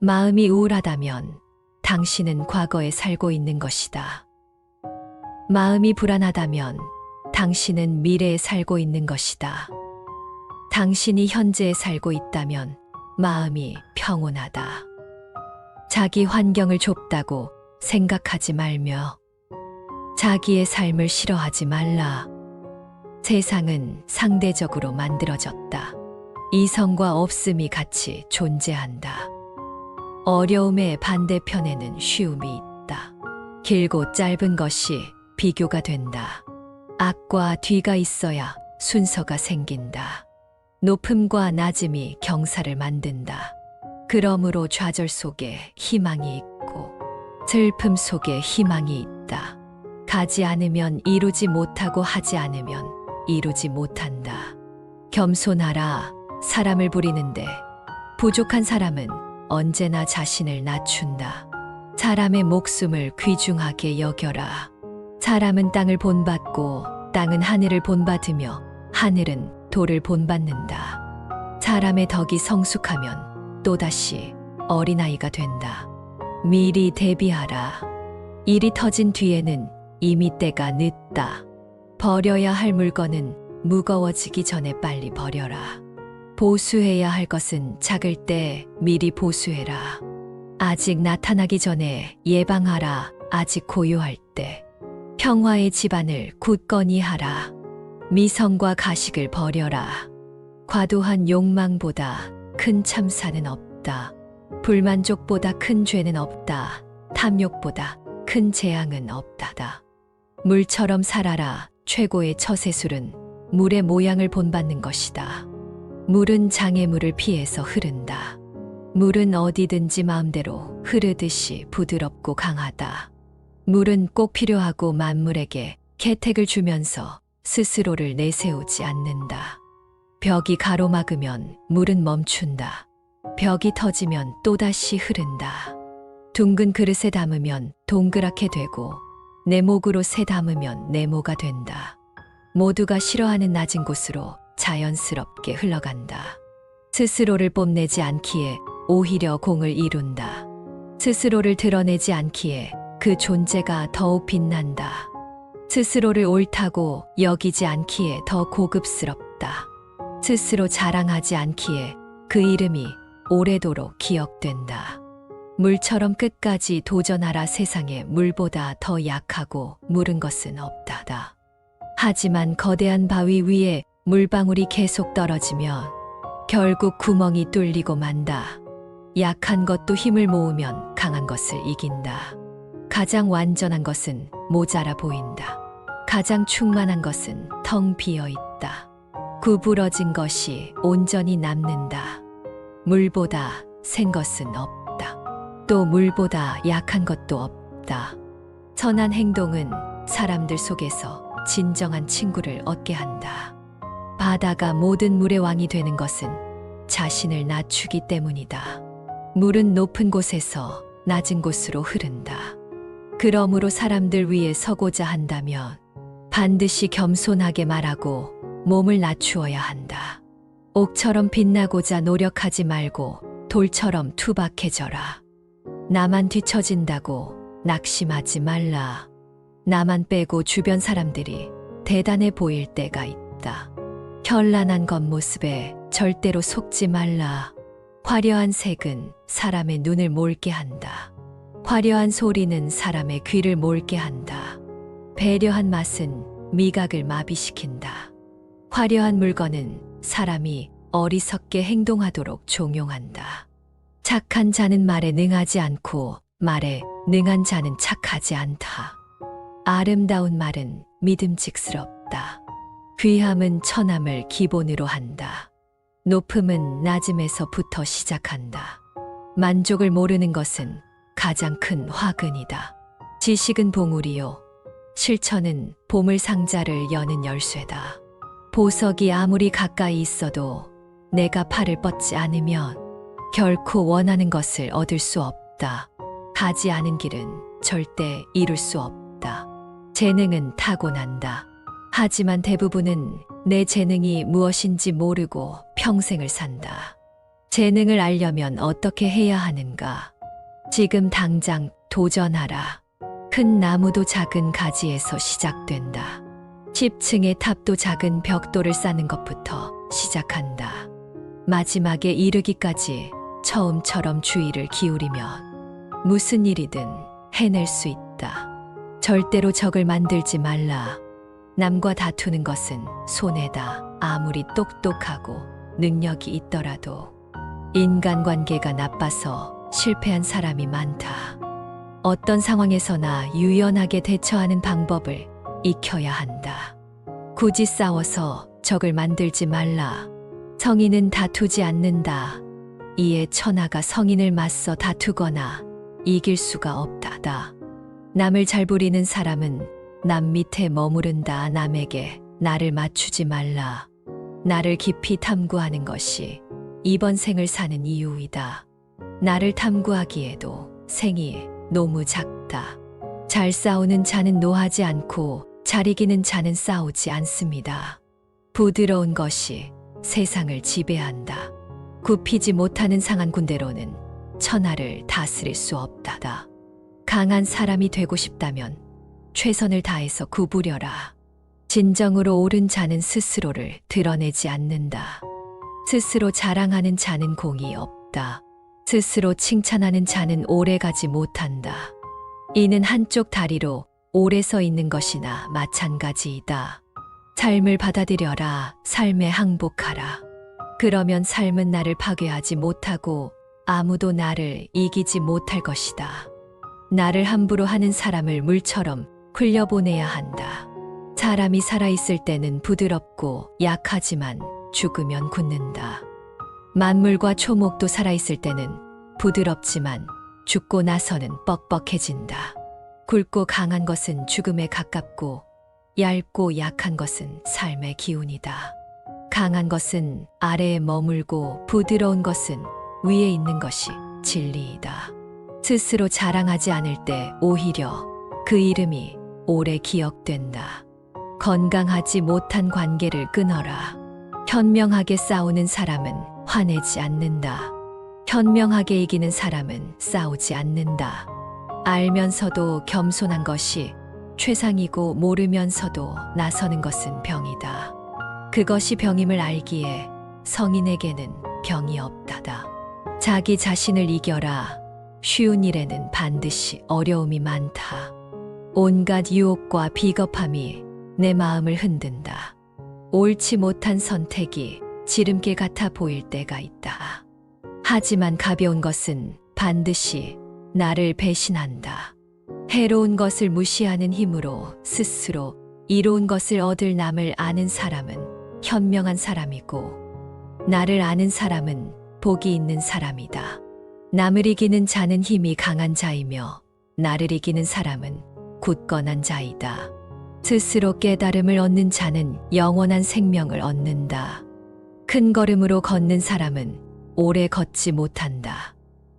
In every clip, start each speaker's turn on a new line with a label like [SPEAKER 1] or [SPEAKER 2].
[SPEAKER 1] 마음이 우울하다면 당신은 과거에 살고 있는 것이다. 마음이 불안하다면 당신은 미래에 살고 있는 것이다. 당신이 현재에 살고 있다면 마음이 평온하다. 자기 환경을 좁다고 생각하지 말며 자기의 삶을 싫어하지 말라. 세상은 상대적으로 만들어졌다. 이성과 없음이 같이 존재한다. 어려움의 반대편에는 쉬움이 있다. 길고 짧은 것이 비교가 된다. 앞과 뒤가 있어야 순서가 생긴다. 높음과 낮음이 경사를 만든다. 그러므로 좌절 속에 희망이 있고 슬픔 속에 희망이 있다. 가지 않으면 이루지 못하고 하지 않으면 이루지 못한다. 겸손하라. 사람을 부리는데 부족한 사람은 언제나 자신을 낮춘다. 사람의 목숨을 귀중하게 여겨라. 사람은 땅을 본받고 땅은 하늘을 본받으며 하늘은 돌을 본받는다. 사람의 덕이 성숙하면 또다시 어린아이가 된다. 미리 대비하라. 일이 터진 뒤에는 이미 때가 늦다. 버려야 할 물건은 무거워지기 전에 빨리 버려라. 보수해야 할 것은 작을 때 미리 보수해라. 아직 나타나기 전에 예방하라. 아직 고요할 때 평화의 집안을 굳건히 하라. 미성과 가식을 버려라. 과도한 욕망보다 큰 참사는 없다. 불만족보다 큰 죄는 없다. 탐욕보다 큰 재앙은 없다다. 물처럼 살아라. 최고의 처세술은 물의 모양을 본받는 것이다. 물은 장애물을 피해서 흐른다. 물은 어디든지 마음대로 흐르듯이 부드럽고 강하다. 물은 꼭 필요하고 만물에게 혜택을 주면서 스스로를 내세우지 않는다. 벽이 가로막으면 물은 멈춘다. 벽이 터지면 또다시 흐른다. 둥근 그릇에 담으면 동그랗게 되고 네모으로 새 담으면 네모가 된다. 모두가 싫어하는 낮은 곳으로 자연스럽게 흘러간다. 스스로를 뽐내지 않기에 오히려 공을 이룬다. 스스로를 드러내지 않기에 그 존재가 더욱 빛난다. 스스로를 옳다고 여기지 않기에 더 고급스럽다. 스스로 자랑하지 않기에 그 이름이 오래도록 기억된다. 물처럼 끝까지 도전하라. 세상에 물보다 더 약하고 무른 것은 없다다. 하지만 거대한 바위 위에 물방울이 계속 떨어지면 결국 구멍이 뚫리고 만다. 약한 것도 힘을 모으면 강한 것을 이긴다. 가장 완전한 것은 모자라 보인다. 가장 충만한 것은 텅 비어 있다. 구부러진 것이 온전히 남는다. 물보다 센 것은 없다. 또 물보다 약한 것도 없다. 선한 행동은 사람들 속에서 진정한 친구를 얻게 한다. 바다가 모든 물의 왕이 되는 것은 자신을 낮추기 때문이다. 물은 높은 곳에서 낮은 곳으로 흐른다. 그러므로 사람들 위에 서고자 한다면 반드시 겸손하게 말하고 몸을 낮추어야 한다. 옥처럼 빛나고자 노력하지 말고 돌처럼 투박해져라. 나만 뒤처진다고 낙심하지 말라. 나만 빼고 주변 사람들이 대단해 보일 때가 있다. 현란한 겉모습에 절대로 속지 말라. 화려한 색은 사람의 눈을 몰게 한다. 화려한 소리는 사람의 귀를 몰게 한다. 배려한 맛은 미각을 마비시킨다. 화려한 물건은 사람이 어리석게 행동하도록 종용한다. 착한 자는 말에 능하지 않고 말에 능한 자는 착하지 않다. 아름다운 말은 믿음직스럽다. 귀함은 천함을 기본으로 한다. 높음은 낮음에서부터 시작한다. 만족을 모르는 것은 가장 큰 화근이다. 지식은 봉우리요. 실천은 보물 상자를 여는 열쇠다. 보석이 아무리 가까이 있어도 내가 팔을 뻗지 않으면 결코 원하는 것을 얻을 수 없다. 가지 않은 길은 절대 이룰 수 없다. 재능은 타고난다. 하지만 대부분은 내 재능이 무엇인지 모르고 평생을 산다. 재능을 알려면 어떻게 해야 하는가? 지금 당장 도전하라. 큰 나무도 작은 가지에서 시작된다. 10층의 탑도 작은 벽돌을 쌓는 것부터 시작한다. 마지막에 이르기까지 처음처럼 주의를 기울이면 무슨 일이든 해낼 수 있다. 절대로 적을 만들지 말라. 남과 다투는 것은 손해다. 아무리 똑똑하고 능력이 있더라도 인간관계가 나빠서 실패한 사람이 많다. 어떤 상황에서나 유연하게 대처하는 방법을 익혀야 한다. 굳이 싸워서 적을 만들지 말라. 성인은 다투지 않는다. 이에 천하가 성인을 맞서 다투거나 이길 수가 없다. 남을 잘 부리는 사람은 남 밑에 머무른다. 남에게 나를 맞추지 말라. 나를 깊이 탐구하는 것이 이번 생을 사는 이유이다. 나를 탐구하기에도 생이 너무 작다. 잘 싸우는 자는 노하지 않고 잘 이기는 자는 싸우지 않습니다. 부드러운 것이 세상을 지배한다. 굽히지 못하는 상한 군대로는 천하를 다스릴 수 없다. 강한 사람이 되고 싶다면 최선을 다해서 구부려라. 진정으로 옳은 자는 스스로를 드러내지 않는다. 스스로 자랑하는 자는 공이 없다. 스스로 칭찬하는 자는 오래가지 못한다. 이는 한쪽 다리로 오래 서 있는 것이나 마찬가지이다. 삶을 받아들여라. 삶에 항복하라. 그러면 삶은 나를 파괴하지 못하고 아무도 나를 이기지 못할 것이다. 나를 함부로 하는 사람을 물처럼 흘려보내야 한다. 사람이 살아있을 때는 부드럽고 약하지만 죽으면 굳는다. 만물과 초목도 살아있을 때는 부드럽지만 죽고 나서는 뻑뻑해진다. 굵고 강한 것은 죽음에 가깝고 얇고 약한 것은 삶의 기운이다. 강한 것은 아래에 머물고 부드러운 것은 위에 있는 것이 진리이다. 스스로 자랑하지 않을 때 오히려 그 이름이 오래 기억된다. 건강하지 못한 관계를 끊어라. 현명하게 싸우는 사람은 화내지 않는다. 현명하게 이기는 사람은 싸우지 않는다. 알면서도 겸손한 것이 최상이고 모르면서도 나서는 것은 병이다. 그것이 병임을 알기에 성인에게는 병이 없다다. 자기 자신을 이겨라. 쉬운 일에는 반드시 어려움이 많다. 온갖 유혹과 비겁함이 내 마음을 흔든다. 옳지 못한 선택이 지름길 같아 보일 때가 있다. 하지만 가벼운 것은 반드시 나를 배신한다. 해로운 것을 무시하는 힘으로 스스로 이로운 것을 얻을 남을 아는 사람은 현명한 사람이고 나를 아는 사람은 복이 있는 사람이다. 남을 이기는 자는 힘이 강한 자이며 나를 이기는 사람은 굳건한 자이다. 스스로 깨달음을 얻는 자는 영원한 생명을 얻는다. 큰 걸음으로 걷는 사람은 오래 걷지 못한다.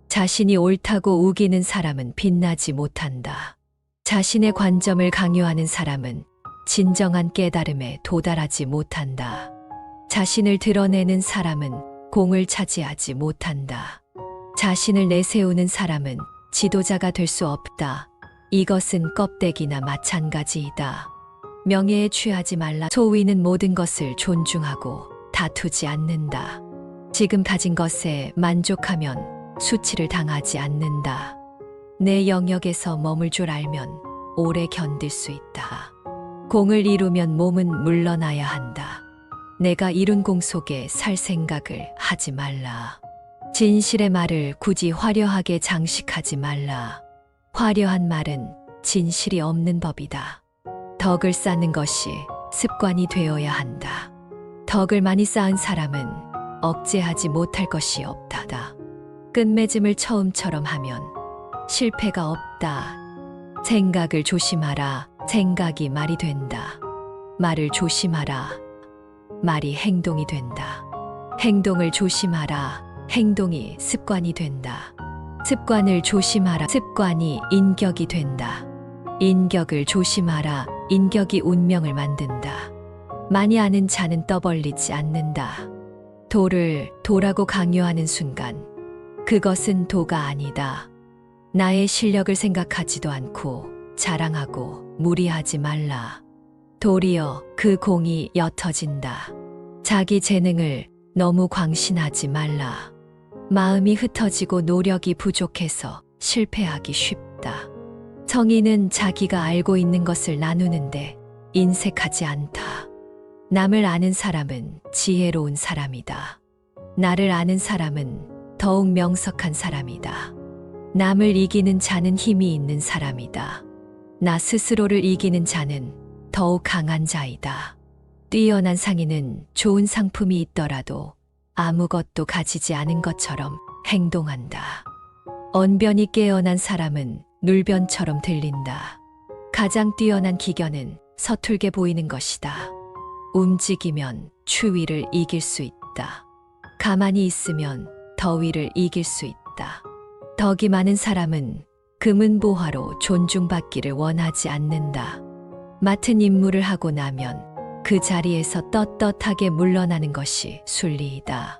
[SPEAKER 1] 자신이 옳다고 우기는 사람은 빛나지 못한다. 자신의 관점을 강요하는 사람은 진정한 깨달음에 도달하지 못한다. 자신을 드러내는 사람은 공을 차지하지 못한다. 자신을 내세우는 사람은 지도자가 될 수 없다. 이것은 껍데기나 마찬가지이다. 명예에 취하지 말라. 소위는 모든 것을 존중하고 다투지 않는다. 지금 가진 것에 만족하면 수치를 당하지 않는다. 내 영역에서 머물 줄 알면 오래 견딜 수 있다. 공을 이루면 몸은 물러나야 한다. 내가 이룬 공 속에 살 생각을 하지 말라. 진실의 말을 굳이 화려하게 장식하지 말라. 화려한 말은 진실이 없는 법이다. 덕을 쌓는 것이 습관이 되어야 한다. 덕을 많이 쌓은 사람은 억제하지 못할 것이 없다다. 끝맺음을 처음처럼 하면 실패가 없다. 생각을 조심하라. 생각이 말이 된다. 말을 조심하라. 말이 행동이 된다. 행동을 조심하라. 행동이 습관이 된다. 습관을 조심하라. 습관이 인격이 된다. 인격을 조심하라. 인격이 운명을 만든다. 많이 아는 자는 떠벌리지 않는다. 도를 도라고 강요하는 순간 그것은 도가 아니다. 나의 실력을 생각하지도 않고 자랑하고 무리하지 말라. 도리어 그 공이 옅어진다. 자기 재능을 너무 광신하지 말라. 마음이 흩어지고 노력이 부족해서 실패하기 쉽다. 성인은 자기가 알고 있는 것을 나누는데 인색하지 않다. 남을 아는 사람은 지혜로운 사람이다. 나를 아는 사람은 더욱 명석한 사람이다. 남을 이기는 자는 힘이 있는 사람이다. 나 스스로를 이기는 자는 더욱 강한 자이다. 뛰어난 상인은 좋은 상품이 있더라도 아무것도 가지지 않은 것처럼 행동한다. 언변이 깨어난 사람은 눌변처럼 들린다. 가장 뛰어난 기견은 서툴게 보이는 것이다. 움직이면 추위를 이길 수 있다. 가만히 있으면 더위를 이길 수 있다. 덕이 많은 사람은 금은보화로 존중받기를 원하지 않는다. 맡은 임무를 하고 나면 그 자리에서 떳떳하게 물러나는 것이 순리이다.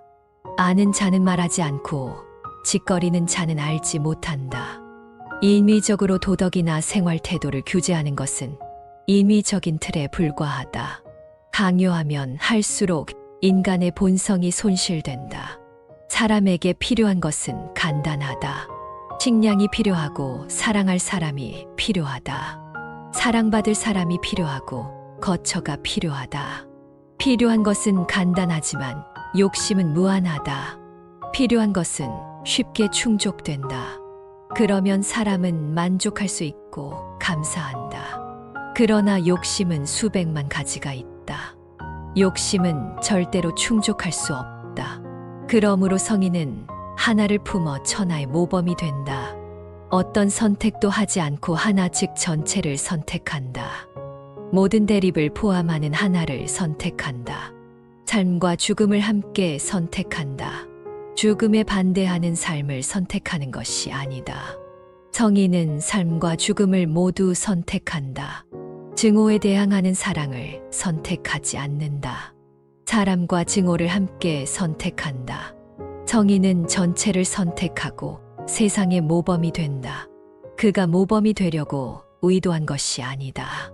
[SPEAKER 1] 아는 자는 말하지 않고 짓거리는 자는 알지 못한다. 인위적으로 도덕이나 생활 태도를 규제하는 것은 임의적인 틀에 불과하다. 강요하면 할수록 인간의 본성이 손실된다. 사람에게 필요한 것은 간단하다. 식량이 필요하고 사랑할 사람이 필요하다. 사랑받을 사람이 필요하고 거처가 필요하다. 필요한 것은 간단하지만 욕심은 무한하다. 필요한 것은 쉽게 충족된다. 그러면 사람은 만족할 수 있고 감사한다. 그러나 욕심은 수백만 가지가 있다. 욕심은 절대로 충족할 수 없다. 그러므로 성인은 하나를 품어 천하의 모범이 된다. 어떤 선택도 하지 않고 하나 즉 전체를 선택한다. 모든 대립을 포함하는 하나를 선택한다. 삶과 죽음을 함께 선택한다. 죽음에 반대하는 삶을 선택하는 것이 아니다. 성인은 삶과 죽음을 모두 선택한다. 증오에 대항하는 사랑을 선택하지 않는다. 사람과 증오를 함께 선택한다. 성인은 전체를 선택하고 세상의 모범이 된다. 그가 모범이 되려고 의도한 것이 아니다.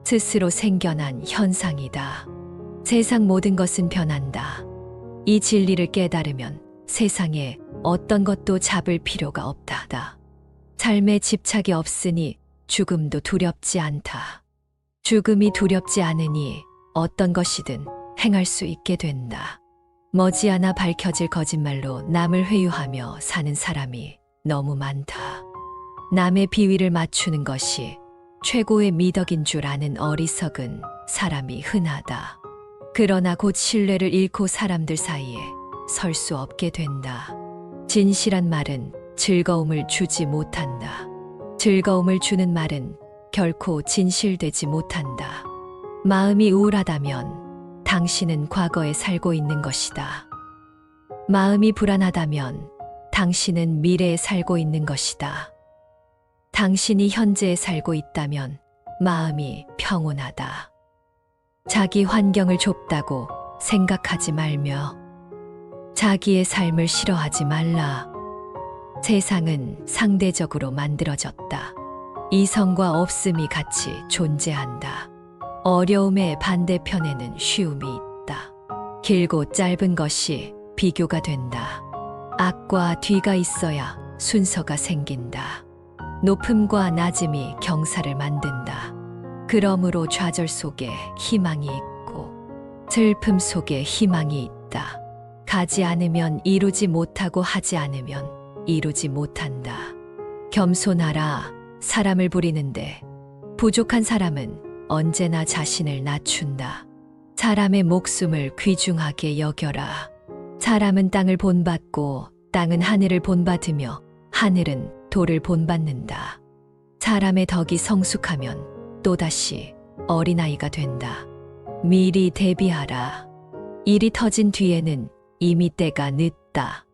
[SPEAKER 1] 스스로 생겨난 현상이다. 세상 모든 것은 변한다. 이 진리를 깨달으면 세상에 어떤 것도 잡을 필요가 없다. 삶에 집착이 없으니 죽음도 두렵지 않다. 죽음이 두렵지 않으니 어떤 것이든 행할 수 있게 된다. 머지않아 밝혀질 거짓말로 남을 회유하며 사는 사람이 너무 많다. 남의 비위를 맞추는 것이 최고의 미덕인 줄 아는 어리석은 사람이 흔하다. 그러나 곧 신뢰를 잃고 사람들 사이에 설 수 없게 된다. 진실한 말은 즐거움을 주지 못한다. 즐거움을 주는 말은 결코 진실되지 못한다. 마음이 우울하다면 당신은 과거에 살고 있는 것이다. 마음이 불안하다면 당신은 미래에 살고 있는 것이다. 당신이 현재에 살고 있다면 마음이 평온하다. 자기 환경을 좁다고 생각하지 말며 자기의 삶을 싫어하지 말라. 세상은 상대적으로 만들어졌다. 이성과 없음이 같이 존재한다. 어려움의 반대편에는 쉬움이 있다. 길고 짧은 것이 비교가 된다. 앞과 뒤가 있어야 순서가 생긴다. 높음과 낮음이 경사를 만든다. 그러므로 좌절 속에 희망이 있고 슬픔 속에 희망이 있다. 가지 않으면 이루지 못하고 하지 않으면 이루지 못한다. 겸손하라. 사람을 부리는데 부족한 사람은 언제나 자신을 낮춘다. 사람의 목숨을 귀중하게 여겨라. 사람은 땅을 본받고 땅은 하늘을 본받으며 하늘은 돌을 본받는다. 사람의 덕이 성숙하면 또다시 어린아이가 된다. 미리 대비하라. 일이 터진 뒤에는 이미 때가 늦다.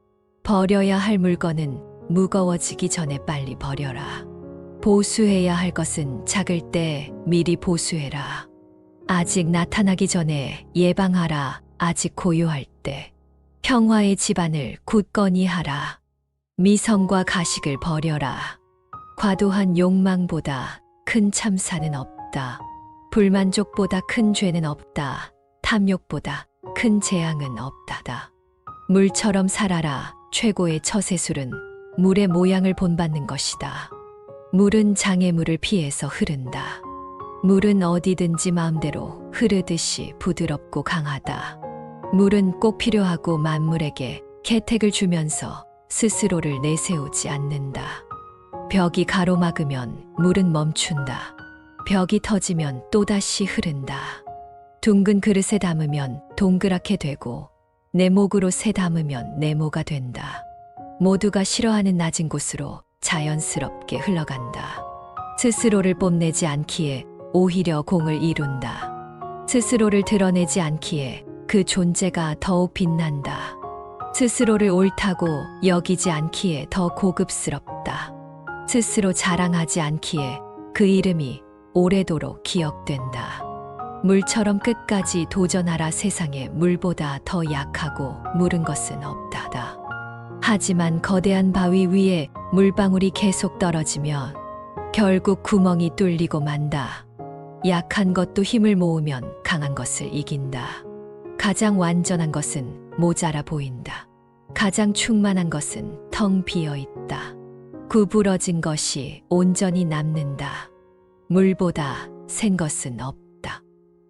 [SPEAKER 1] 버려야 할 물건은 무거워지기 전에 빨리 버려라. 보수해야 할 것은 작을 때 미리 보수해라. 아직 나타나기 전에 예방하라. 아직 고요할 때. 평화의 집안을 굳건히 하라. 미성과 가식을 버려라. 과도한 욕망보다 큰 참사는 없다. 불만족보다 큰 죄는 없다. 탐욕보다 큰 재앙은 없다다. 물처럼 살아라. 최고의 처세술은 물의 모양을 본받는 것이다. 물은 장애물을 피해서 흐른다. 물은 어디든지 마음대로 흐르듯이 부드럽고 강하다. 물은 꼭 필요하고 만물에게 혜택을 주면서 스스로를 내세우지 않는다. 벽이 가로막으면 물은 멈춘다. 벽이 터지면 또다시 흐른다. 둥근 그릇에 담으면 동그랗게 되고 네모구로 새 담으면 네모가 된다. 모두가 싫어하는 낮은 곳으로 자연스럽게 흘러간다. 스스로를 뽐내지 않기에 오히려 공을 이룬다. 스스로를 드러내지 않기에 그 존재가 더욱 빛난다. 스스로를 옳다고 여기지 않기에 더 고급스럽다. 스스로 자랑하지 않기에 그 이름이 오래도록 기억된다. 물처럼 끝까지 도전하라. 세상에 물보다 더 약하고 물은 것은 없다다. 하지만 거대한 바위 위에 물방울이 계속 떨어지면 결국 구멍이 뚫리고 만다. 약한 것도 힘을 모으면 강한 것을 이긴다. 가장 완전한 것은 모자라 보인다. 가장 충만한 것은 텅 비어 있다. 구부러진 것이 온전히 남는다. 물보다 센 것은 없다.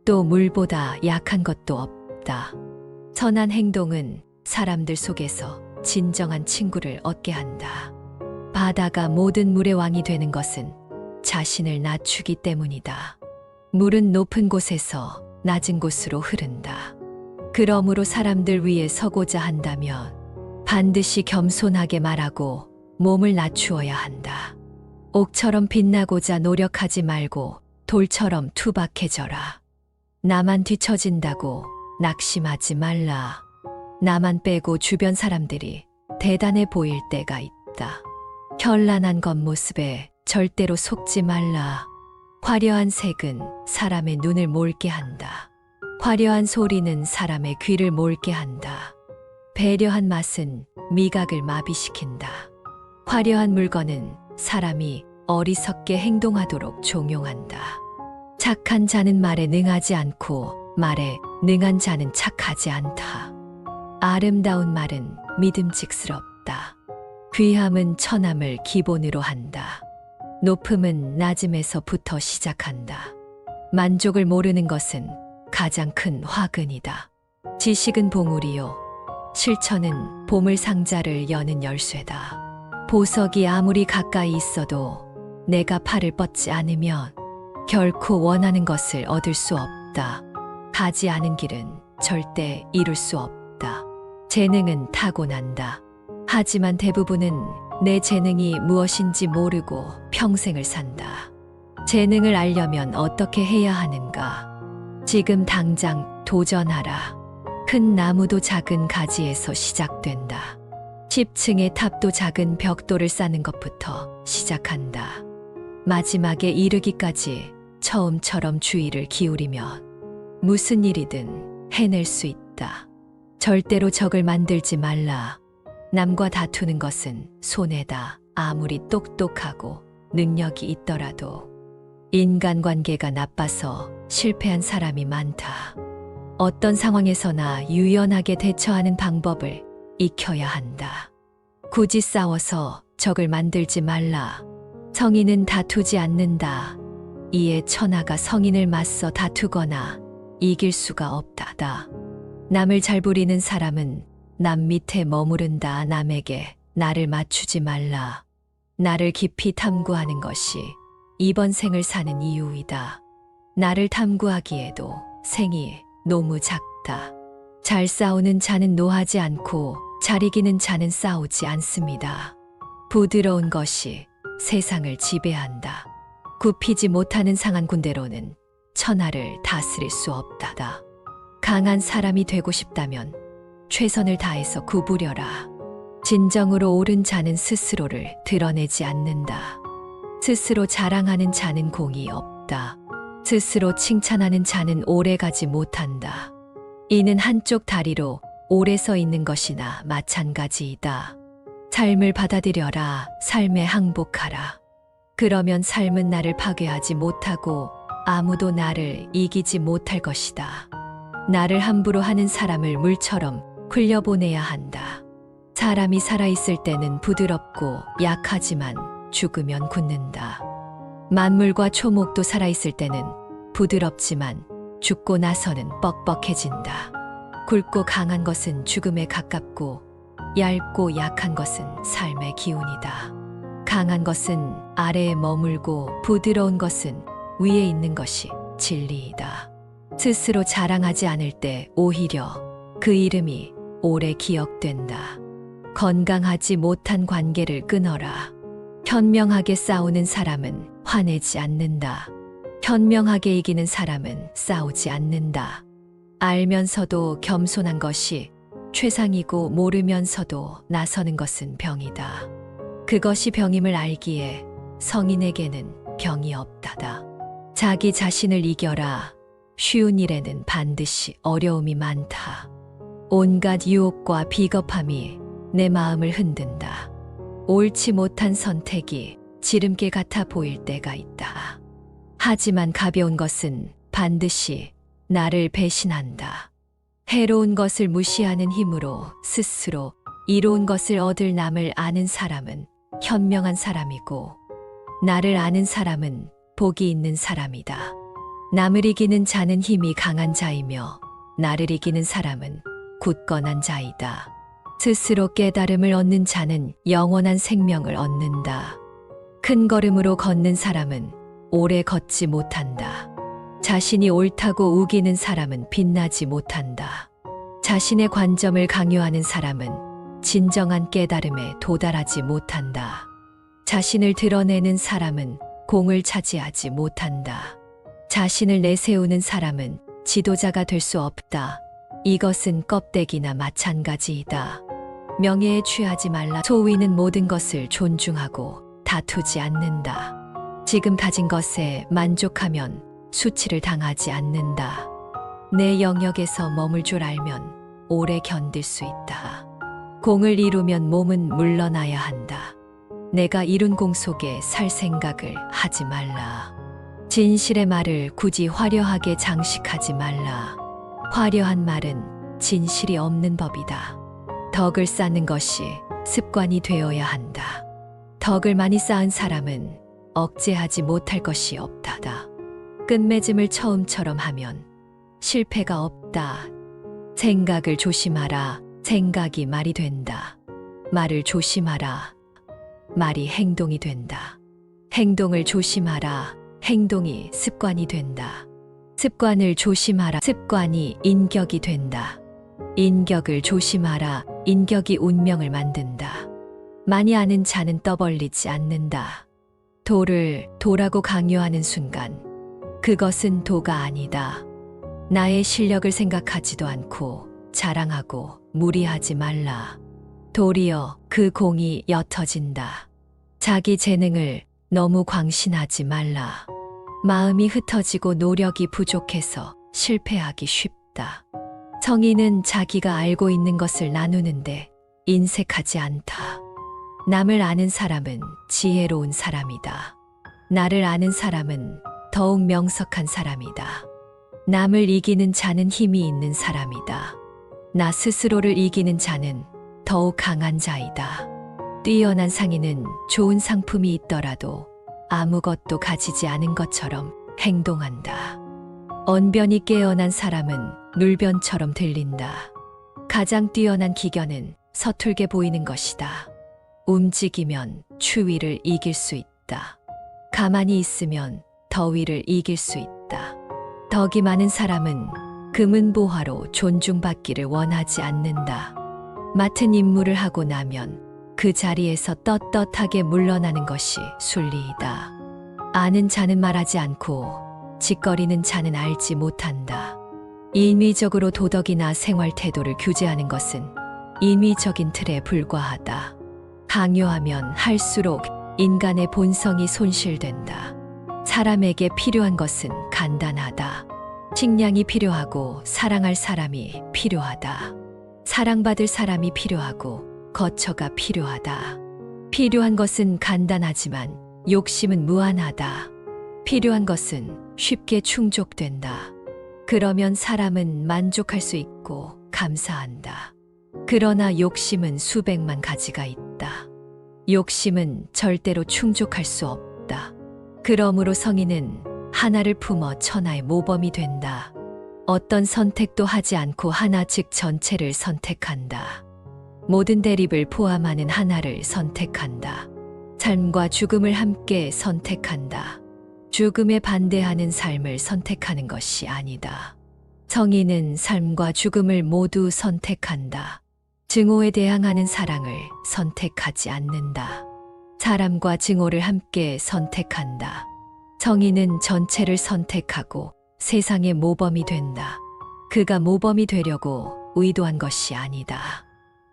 [SPEAKER 1] 또 물보다 약한 것도 없다. 선한 행동은 사람들 속에서 진정한 친구를 얻게 한다. 바다가 모든 물의 왕이 되는 것은 자신을 낮추기 때문이다. 물은 높은 곳에서 낮은 곳으로 흐른다. 그러므로 사람들 위에 서고자 한다면 반드시 겸손하게 말하고 몸을 낮추어야 한다. 옥처럼 빛나고자 노력하지 말고 돌처럼 투박해져라. 나만 뒤처진다고 낙심하지 말라. 나만 빼고 주변 사람들이 대단해 보일 때가 있다. 현란한 겉모습에 절대로 속지 말라. 화려한 색은 사람의 눈을 몰게 한다. 화려한 소리는 사람의 귀를 몰게 한다. 배려한 맛은 미각을 마비시킨다. 화려한 물건은 사람이 어리석게 행동하도록 종용한다. 착한 자는 말에 능하지 않고 말에 능한 자는 착하지 않다. 아름다운 말은 믿음직스럽다. 귀함은 천함을 기본으로 한다. 높음은 낮음에서부터 시작한다. 만족을 모르는 것은 가장 큰 화근이다. 지식은 봉우리요. 실천은 보물 상자를 여는 열쇠다. 보석이 아무리 가까이 있어도 내가 팔을 뻗지 않으면 결코 원하는 것을 얻을 수 없다. 가지 않은 길은 절대 이룰 수 없다. 재능은 타고난다. 하지만 대부분은 내 재능이 무엇인지 모르고 평생을 산다. 재능을 알려면 어떻게 해야 하는가? 지금 당장 도전하라. 큰 나무도 작은 가지에서 시작된다. 10층의 탑도 작은 벽돌을 쌓는 것부터 시작한다. 마지막에 이르기까지 처음처럼 주의를 기울이면 무슨 일이든 해낼 수 있다. 절대로 적을 만들지 말라. 남과 다투는 것은 손해다. 아무리 똑똑하고 능력이 있더라도 인간관계가 나빠서 실패한 사람이 많다. 어떤 상황에서나 유연하게 대처하는 방법을 익혀야 한다. 굳이 싸워서 적을 만들지 말라. 성인은 다투지 않는다. 이에 천하가 성인을 맞서 다투거나 이길 수가 없다다. 남을 잘 부리는 사람은 남 밑에 머무른다. 남에게 나를 맞추지 말라. 나를 깊이 탐구하는 것이 이번 생을 사는 이유이다. 나를 탐구하기에도 생이 너무 작다. 잘 싸우는 자는 노하지 않고 잘 이기는 자는 싸우지 않습니다. 부드러운 것이 세상을 지배한다. 굽히지 못하는 상한 군대로는 천하를 다스릴 수 없다다. 강한 사람이 되고 싶다면 최선을 다해서 구부려라. 진정으로 옳은 자는 스스로를 드러내지 않는다. 스스로 자랑하는 자는 공이 없다. 스스로 칭찬하는 자는 오래가지 못한다. 이는 한쪽 다리로 오래 서 있는 것이나 마찬가지이다. 삶을 받아들여라. 삶에 항복하라. 그러면 삶은 나를 파괴하지 못하고 아무도 나를 이기지 못할 것이다. 나를 함부로 하는 사람을 물처럼 흘려보내야 한다. 사람이 살아있을 때는 부드럽고 약하지만 죽으면 굳는다. 만물과 초목도 살아있을 때는 부드럽지만 죽고 나서는 뻑뻑해진다. 굵고 강한 것은 죽음에 가깝고 얇고 약한 것은 삶의 기운이다. 강한 것은 아래에 머물고 부드러운 것은 위에 있는 것이 진리이다. 스스로 자랑하지 않을 때 오히려 그 이름이 오래 기억된다. 건강하지 못한 관계를 끊어라. 현명하게 싸우는 사람은 화내지 않는다. 현명하게 이기는 사람은 싸우지 않는다. 알면서도 겸손한 것이 최상이고 모르면서도 나서는 것은 병이다. 그것이 병임을 알기에 성인에게는 병이 없다다. 자기 자신을 이겨라. 쉬운 일에는 반드시 어려움이 많다. 온갖 유혹과 비겁함이 내 마음을 흔든다. 옳지 못한 선택이 지름길 같아 보일 때가 있다. 하지만 가벼운 것은 반드시 나를 배신한다. 해로운 것을 무시하는 힘으로 스스로 이로운 것을 얻을 남을 아는 사람은 현명한 사람이고 나를 아는 사람은 복이 있는 사람이다. 남을 이기는 자는 힘이 강한 자이며 나를 이기는 사람은 굳건한 자이다. 스스로 깨달음을 얻는 자는 영원한 생명을 얻는다. 큰 걸음으로 걷는 사람은 오래 걷지 못한다. 자신이 옳다고 우기는 사람은 빛나지 못한다. 자신의 관점을 강요하는 사람은 진정한 깨달음에 도달하지 못한다. 자신을 드러내는 사람은 공을 차지하지 못한다. 자신을 내세우는 사람은 지도자가 될 수 없다. 이것은 껍데기나 마찬가지이다. 명예에 취하지 말라. 소위는 모든 것을 존중하고 다투지 않는다. 지금 가진 것에 만족하면 수치를 당하지 않는다. 내 영역에서 머물 줄 알면 오래 견딜 수 있다. 공을 이루면 몸은 물러나야 한다. 내가 이룬 공 속에 살 생각을 하지 말라. 진실의 말을 굳이 화려하게 장식하지 말라. 화려한 말은 진실이 없는 법이다. 덕을 쌓는 것이 습관이 되어야 한다. 덕을 많이 쌓은 사람은 억제하지 못할 것이 없다다. 끝맺음을 처음처럼 하면 실패가 없다. 생각을 조심하라. 생각이 말이 된다. 말을 조심하라. 말이 행동이 된다. 행동을 조심하라. 행동이 습관이 된다. 습관을 조심하라. 습관이 인격이 된다. 인격을 조심하라. 인격이 운명을 만든다. 많이 아는 자는 떠벌리지 않는다. 도를 도라고 강요하는 순간 그것은 도가 아니다. 나의 실력을 생각하지도 않고 자랑하고 무리하지 말라. 도리어 그 공이 옅어진다. 자기 재능을 너무 광신하지 말라. 마음이 흩어지고 노력이 부족해서 실패하기 쉽다. 성인은 자기가 알고 있는 것을 나누는데 인색하지 않다. 남을 아는 사람은 지혜로운 사람이다. 나를 아는 사람은 더욱 명석한 사람이다. 남을 이기는 자는 힘이 있는 사람이다. 나 스스로를 이기는 자는 더욱 강한 자이다. 뛰어난 상인은 좋은 상품이 있더라도 아무것도 가지지 않은 것처럼 행동한다. 언변이 깨어난 사람은 눌변처럼 들린다. 가장 뛰어난 기견은 서툴게 보이는 것이다. 움직이면 추위를 이길 수 있다. 가만히 있으면 더위를 이길 수 있다. 덕이 많은 사람은 금은보화로 존중받기를 원하지 않는다. 맡은 임무를 하고 나면 그 자리에서 떳떳하게 물러나는 것이 순리이다. 아는 자는 말하지 않고 짓거리는 자는 알지 못한다. 인위적으로 도덕이나 생활 태도를 규제하는 것은 인위적인 틀에 불과하다. 강요하면 할수록 인간의 본성이 손실된다. 사람에게 필요한 것은 간단하다. 식량이 필요하고 사랑할 사람이 필요하다. 사랑받을 사람이 필요하고 거처가 필요하다. 필요한 것은 간단하지만 욕심은 무한하다. 필요한 것은 쉽게 충족된다. 그러면 사람은 만족할 수 있고 감사한다. 그러나 욕심은 수백만 가지가 있다. 욕심은 절대로 충족할 수 없다. 그러므로 성인은 하나를 품어 천하의 모범이 된다. 어떤 선택도 하지 않고 하나 즉 전체를 선택한다. 모든 대립을 포함하는 하나를 선택한다. 삶과 죽음을 함께 선택한다. 죽음에 반대하는 삶을 선택하는 것이 아니다. 성인은 삶과 죽음을 모두 선택한다. 증오에 대항하는 사랑을 선택하지 않는다. 사람과 증오를 함께 선택한다. 성인은 전체를 선택하고 세상의 모범이 된다. 그가 모범이 되려고 의도한 것이 아니다.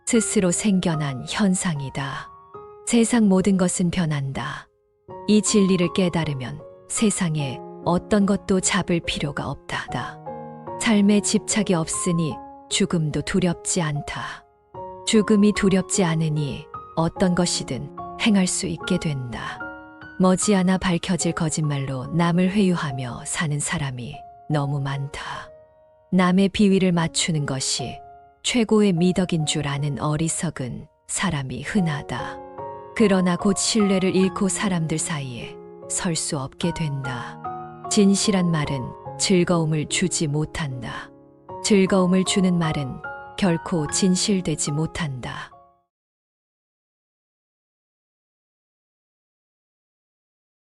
[SPEAKER 1] 스스로 생겨난 현상이다. 세상 모든 것은 변한다. 이 진리를 깨달으면 세상에 어떤 것도 잡을 필요가 없다. 삶에 집착이 없으니 죽음도 두렵지 않다. 죽음이 두렵지 않으니 어떤 것이든 행할 수 있게 된다. 머지않아 밝혀질 거짓말로 남을 회유하며 사는 사람이 너무 많다. 남의 비위를 맞추는 것이 최고의 미덕인 줄 아는 어리석은 사람이 흔하다. 그러나 곧 신뢰를 잃고 사람들 사이에 설 수 없게 된다. 진실한 말은 즐거움을 주지 못한다. 즐거움을 주는 말은 결코 진실되지 못한다.